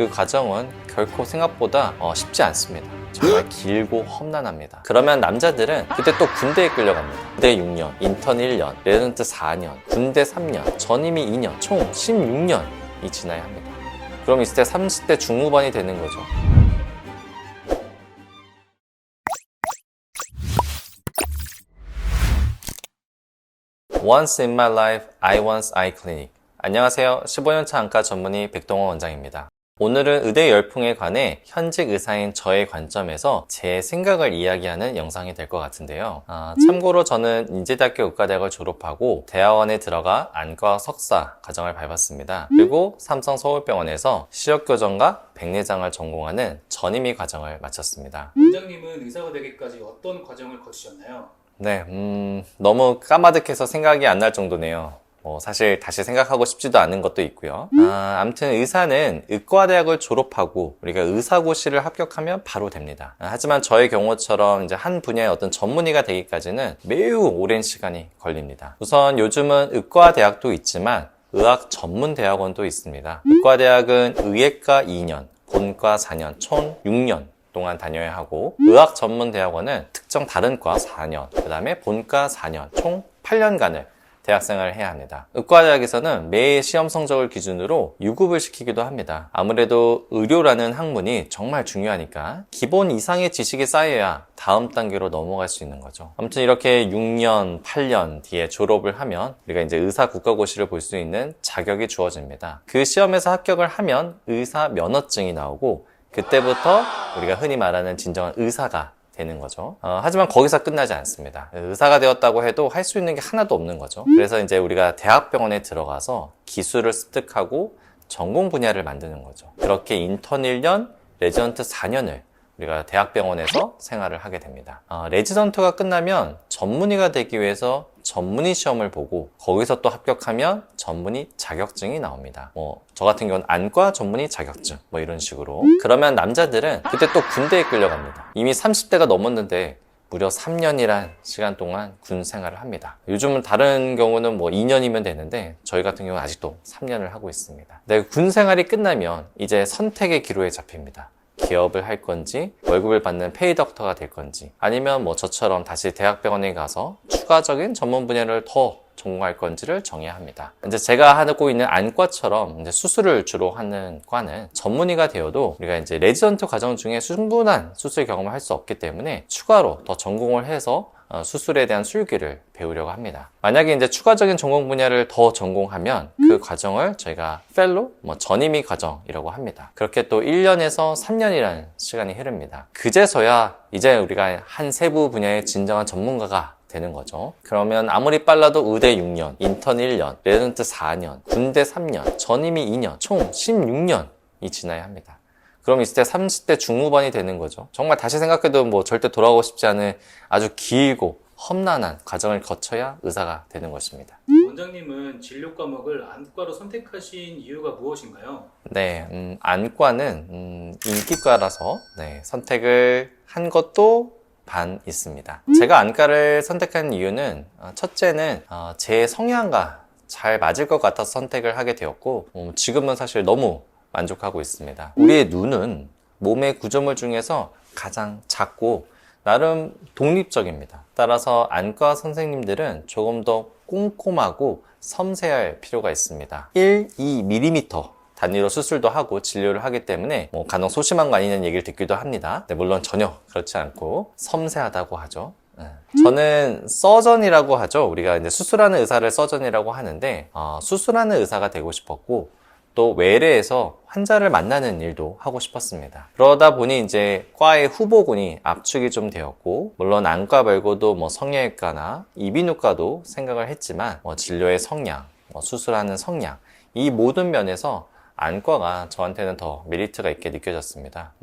그 과정은 결코 생각보다 쉽지 않습니다. 정말 길고 험난합니다. 그러면 남자들은 그때 또 군대에 끌려갑니다. 군대 6년, 인턴 1년, 레지던트 4년, 군대 3년, 전임이 2년, 총 16년이 지나야 합니다. 그럼 이때 30대 중후반이 되는 거죠. Once in my life, I once eye clinic. 안녕하세요. 15년차 안과 전문의 백동원 원장입니다. 오늘은 의대 열풍에 관해 현직 의사인 저의 관점에서 제 생각을 이야기하는 영상이 될 것 같은데요. 참고로 저는 인제대학교 의과대학을 졸업하고 대학원에 들어가 안과 석사 과정을 밟았습니다. 그리고 삼성 서울병원에서 시력교정과 백내장을 전공하는 전임의 과정을 마쳤습니다. 원장님은 의사가 되기까지 어떤 과정을 거치셨나요? 네, 너무 까마득해서 생각이 안 날 정도네요. 사실 다시 생각하고 싶지도 않은 것도 있고요. 아무튼 의사는 의과대학을 졸업하고 우리가 의사고시를 합격하면 바로 됩니다. 하지만 저의 경우처럼 이제 한 분야의 어떤 전문의가 되기까지는 매우 오랜 시간이 걸립니다. 우선 요즘은 의과대학도 있지만 의학 전문대학원도 있습니다. 의과대학은 의예과 2년, 본과 4년, 총 6년 동안 다녀야 하고, 의학 전문대학원은 특정 다른 과 4년, 그 다음에 본과 4년, 총 8년간을 대학생활을 해야 합니다. 의과대학에서는 매 시험 성적을 기준으로 유급을 시키기도 합니다. 아무래도 의료라는 학문이 정말 중요하니까 기본 이상의 지식이 쌓여야 다음 단계로 넘어갈 수 있는 거죠. 아무튼 이렇게 6년, 8년 뒤에 졸업을 하면 우리가 이제 의사 국가고시를 볼 수 있는 자격이 주어집니다. 그 시험에서 합격을 하면 의사 면허증이 나오고, 그때부터 우리가 흔히 말하는 진정한 의사가 되는 거죠. 하지만 거기서 끝나지 않습니다. 의사가 되었다고 해도 할 수 있는 게 하나도 없는 거죠. 그래서 이제 우리가 대학병원에 들어가서 기술을 습득하고 전공 분야를 만드는 거죠. 그렇게 인턴 1년, 레지던트 4년을 우리가 대학병원에서 생활을 하게 됩니다. 레지던트가 끝나면 전문의가 되기 위해서 전문의 시험을 보고 거기서 또 합격하면 전문의 자격증이 나옵니다. 저 같은 경우는 안과 전문의 자격증 이런 식으로. 그러면 남자들은 그때 또 군대에 끌려갑니다. 이미 30대가 넘었는데 무려 3년이란 시간 동안 군 생활을 합니다. 요즘은 다른 경우는 2년이면 되는데 저희 같은 경우는 아직도 3년을 하고 있습니다. 근데 군 생활이 끝나면 이제 선택의 기로에 잡힙니다. 기업을 할 건지, 월급을 받는 페이덕터가 될 건지, 아니면 저처럼 다시 대학병원에 가서 추가적인 전문 분야를 더 전공할 건지를 정해야 합니다. 이제 제가 하고 있는 안과처럼 이제 수술을 주로 하는 과는 전문의가 되어도 우리가 이제 레지던트 과정 중에 충분한 수술 경험을 할 수 없기 때문에 추가로 더 전공을 해서 수술에 대한 술기를 배우려고 합니다. 만약에 이제 추가적인 전공 분야를 더 전공하면 그 과정을 저희가 펠로, 전임의 과정이라고 합니다. 그렇게 또 1년에서 3년이라는 시간이 흐릅니다. 그제서야 이제 우리가 한 세부 분야의 진정한 전문가가 되는 거죠. 그러면 아무리 빨라도 의대 6년, 인턴 1년, 레지던트 4년, 군대 3년, 전임의 2년, 총 16년이 지나야 합니다. 그럼 이때 30대 중후반이 되는 거죠. 정말 다시 생각해도 절대 돌아가고 싶지 않은 아주 길고 험난한 과정을 거쳐야 의사가 되는 것입니다. 원장님은 진료 과목을 안과로 선택하신 이유가 무엇인가요? 네, 안과는 인기과라서 선택을 한 것도 반 있습니다. 제가 안과를 선택한 이유는 첫째는 제 성향과 잘 맞을 것 같아서 선택을 하게 되었고, 지금은 사실 너무 만족하고 있습니다. 우리의 눈은 몸의 구조물 중에서 가장 작고 나름 독립적입니다. 따라서 안과 선생님들은 조금 더 꼼꼼하고 섬세할 필요가 있습니다. 1, 2mm 단위로 수술도 하고 진료를 하기 때문에 간혹 소심한 거 아니냐는 얘기를 듣기도 합니다. 물론 전혀 그렇지 않고 섬세하다고 하죠. 저는 서전이라고 하죠. 우리가 이제 수술하는 의사를 서전이라고 하는데, 수술하는 의사가 되고 싶었고, 또 외래에서 환자를 만나는 일도 하고 싶었습니다. 그러다 보니 이제 과의 후보군이 압축이 좀 되었고, 물론 안과 말고도 성형외과나 이비인후과도 생각을 했지만, 진료의 성향, 수술하는 성향, 이 모든 면에서 안과가 저한테는 더 메리트가 있게 느껴졌습니다.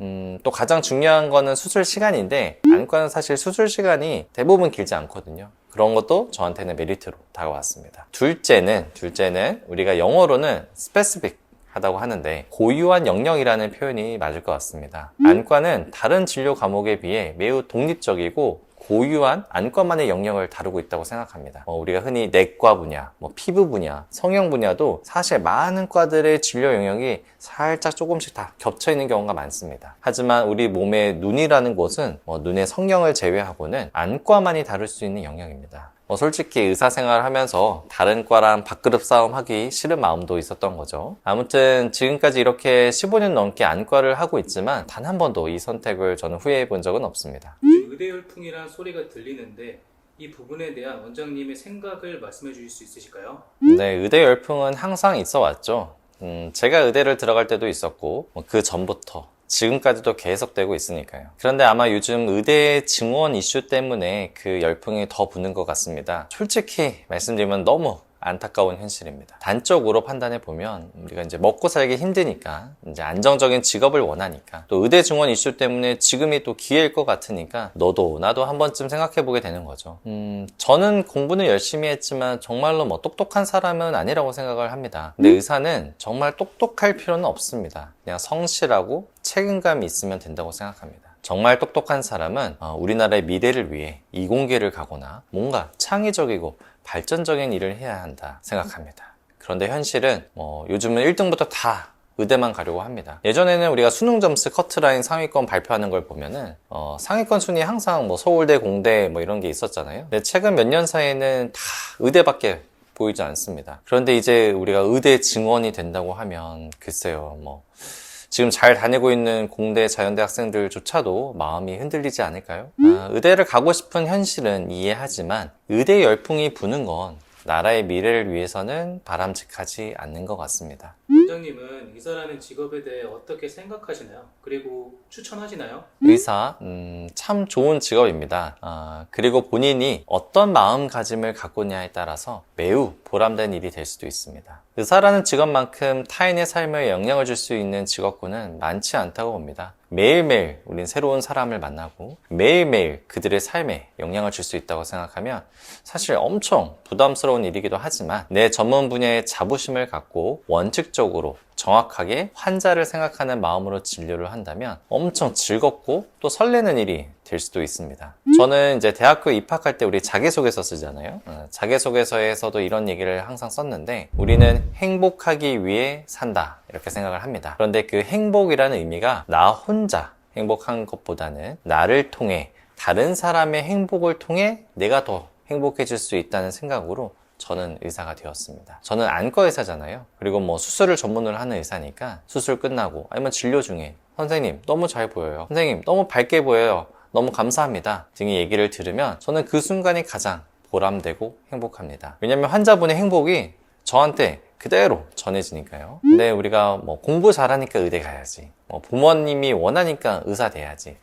또 가장 중요한 거는 수술 시간인데, 안과는 사실 수술 시간이 대부분 길지 않거든요. 그런 것도 저한테는 메리트로 다가왔습니다. 둘째는 우리가 영어로는 specific 하다고 하는데, 고유한 영역이라는 표현이 맞을 것 같습니다. 안과는 다른 진료 과목에 비해 매우 독립적이고 고유한 안과만의 영역을 다루고 있다고 생각합니다. 우리가 흔히 내과 분야, 피부 분야, 성형 분야도 사실 많은 과들의 진료 영역이 살짝 조금씩 다 겹쳐 있는 경우가 많습니다. 하지만 우리 몸의 눈이라는 곳은 눈의 성형을 제외하고는 안과만이 다룰 수 있는 영역입니다. 솔직히 의사생활 하면서 다른 과랑 밥그릇 싸움 하기 싫은 마음도 있었던 거죠. 아무튼 지금까지 이렇게 15년 넘게 안과를 하고 있지만 단 한 번도 이 선택을 저는 후회해 본 적은 없습니다. 의대 열풍이란 소리가 들리는데 이 부분에 대한 원장님의 생각을 말씀해 주실 수 있으실까요? 네, 의대 열풍은 항상 있어 왔죠. 제가 의대를 들어갈 때도 있었고 그 전부터 지금까지도 계속되고 있으니까요. 그런데 아마 요즘 의대 증원 이슈 때문에 그 열풍이 더 부는 것 같습니다. 솔직히 말씀드리면 너무 안타까운 현실입니다. 단적으로 판단해 보면 우리가 이제 먹고 살기 힘드니까 이제 안정적인 직업을 원하니까 또 의대 증원 이슈 때문에 지금이 또 기회일 것 같으니까 너도 나도 한 번쯤 생각해 보게 되는 거죠. 저는 공부는 열심히 했지만 정말로 똑똑한 사람은 아니라고 생각을 합니다. 근데 의사는 정말 똑똑할 필요는 없습니다. 그냥 성실하고 책임감이 있으면 된다고 생각합니다. 정말 똑똑한 사람은 우리나라의 미래를 위해 이공계를 가거나 뭔가 창의적이고 발전적인 일을 해야 한다 생각합니다. 그런데 현실은 요즘은 1등부터 다 의대만 가려고 합니다. 예전에는 우리가 수능 점수 커트라인 상위권 발표하는 걸 보면은 상위권 순위 항상 서울대, 공대 이런 게 있었잖아요. 근데 최근 몇 년 사이에는 다 의대밖에 보이지 않습니다. 그런데 이제 우리가 의대 증원이 된다고 하면 글쎄요, 지금 잘 다니고 있는 공대, 자연대 학생들조차도 마음이 흔들리지 않을까요? 의대를 가고 싶은 현실은 이해하지만 의대 열풍이 부는 건 나라의 미래를 위해서는 바람직하지 않는 것 같습니다. 원장님은 의사라는 직업에 대해 어떻게 생각하시나요? 그리고 추천하시나요? 의사, 참 좋은 직업입니다. 그리고 본인이 어떤 마음가짐을 갖고냐에 따라서 매우 보람된 일이 될 수도 있습니다. 의사라는 직업만큼 타인의 삶에 영향을 줄 수 있는 직업군은 많지 않다고 봅니다. 매일매일 우린 새로운 사람을 만나고 매일매일 그들의 삶에 영향을 줄 수 있다고 생각하면 사실 엄청 부담스러운 일이기도 하지만 내 전문 분야의 자부심을 갖고 원칙적으로 정확하게 환자를 생각하는 마음으로 진료를 한다면 엄청 즐겁고 또 설레는 일이 될 수도 있습니다. 저는 이제 대학교 입학할 때 우리 자기소개서 쓰잖아요. 자기소개서에서도 이런 얘기를 항상 썼는데 우리는 행복하기 위해 산다 이렇게 생각을 합니다. 그런데 그 행복이라는 의미가 나 혼자 행복한 것보다는 나를 통해 다른 사람의 행복을 통해 내가 더 행복해질 수 있다는 생각으로 저는 의사가 되었습니다. 저는 안과 의사잖아요. 그리고 수술을 전문으로 하는 의사니까 수술 끝나고 아니면 진료 중에 선생님 너무 잘 보여요. 선생님 너무 밝게 보여요. 너무 감사합니다. 등의 얘기를 들으면 저는 그 순간이 가장 보람되고 행복합니다. 왜냐면 환자분의 행복이 저한테 그대로 전해지니까요. 근데 우리가 공부 잘하니까 의대 가야지. 부모님이 원하니까 의사 돼야지.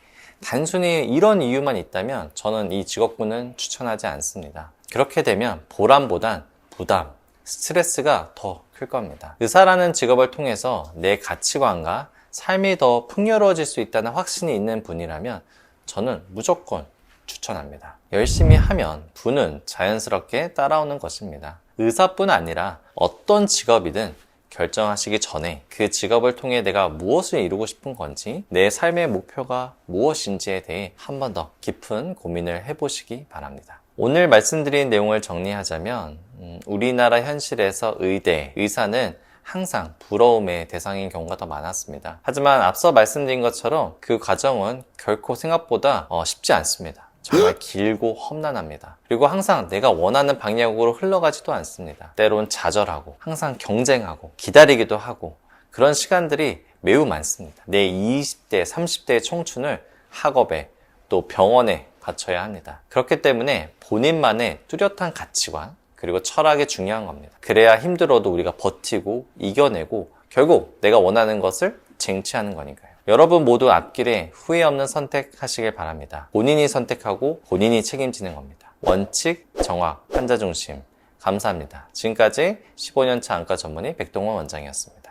단순히 이런 이유만 있다면 저는 이 직업군은 추천하지 않습니다. 그렇게 되면 보람보단 부담, 스트레스가 더 클 겁니다. 의사라는 직업을 통해서 내 가치관과 삶이 더 풍요로워질 수 있다는 확신이 있는 분이라면 저는 무조건 추천합니다. 열심히 하면 부는 자연스럽게 따라오는 것입니다. 의사뿐 아니라 어떤 직업이든 결정하시기 전에 그 직업을 통해 내가 무엇을 이루고 싶은 건지 내 삶의 목표가 무엇인지에 대해 한 번 더 깊은 고민을 해보시기 바랍니다. 오늘 말씀드린 내용을 정리하자면 우리나라 현실에서 의사는 항상 부러움의 대상인 경우가 더 많았습니다. 하지만 앞서 말씀드린 것처럼 그 과정은 결코 생각보다 쉽지 않습니다. 정말 길고 험난합니다. 그리고 항상 내가 원하는 방향으로 흘러가지도 않습니다. 때론 좌절하고 항상 경쟁하고 기다리기도 하고 그런 시간들이 매우 많습니다. 내 20대, 30대의 청춘을 학업에 또 병원에 바쳐야 합니다. 그렇기 때문에 본인만의 뚜렷한 가치관 그리고 철학이 중요한 겁니다. 그래야 힘들어도 우리가 버티고 이겨내고 결국 내가 원하는 것을 쟁취하는 거니까요. 여러분 모두 앞길에 후회 없는 선택하시길 바랍니다. 본인이 선택하고 본인이 책임지는 겁니다. 원칙, 정확, 환자 중심. 감사합니다. 지금까지 15년차 안과 전문의 백동원 원장이었습니다.